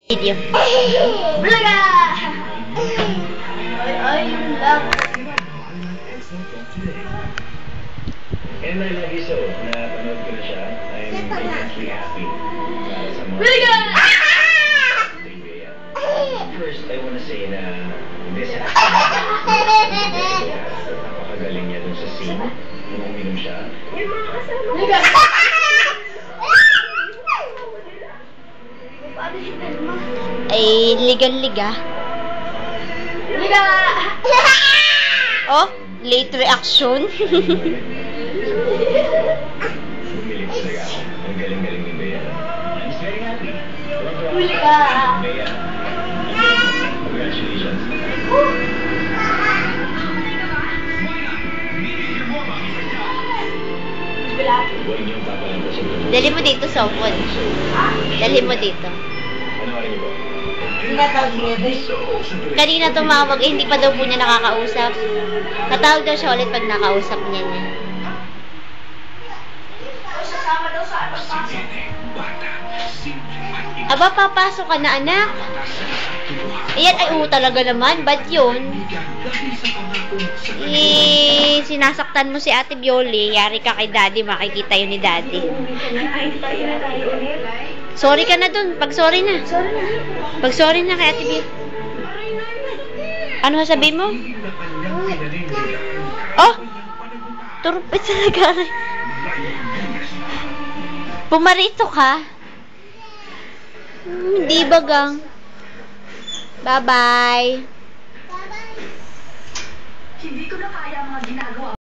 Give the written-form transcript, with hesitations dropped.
Video. Bulaga! Ay, lang. And I love you so, napanood ko na siya. I'm immensely happy. Sa mga... Bulaga! First, I wanna say na this napakagaling niya dun sa scene. Nung uminom siya. Bulaga! Ay, ligan-liga. Bulaga! Oh, late reaction. Bumiling talaga ako. Ang galing-galing ni Bea. I'm very happy. Bulaga! Bea. Congratulations. Huwag niyong papalampasin ko. Dali mo dito, Sopon. Dali mo dito. Ano ka rin niyo po? Kanina tumawag, eh, hindi pa daw po niya nakakausap. Tatawag daw siya ulit pag nakausap niya niya. Aba, papasok ka na, anak. Ayan, ay, talaga naman. Ba't yun? Eh, sinasaktan mo si Ate Bioli. Yari ka kay Daddy, makikita yun ni Daddy. Sorry ka na dun. Pag-sorry na. Pag-sorry na kay Ate Bioli. Ano sasabihin mo? Oh! Turupit sa nagari. Pumarito ka? Hindi bagang. Bye-bye. Hindi ko na kaya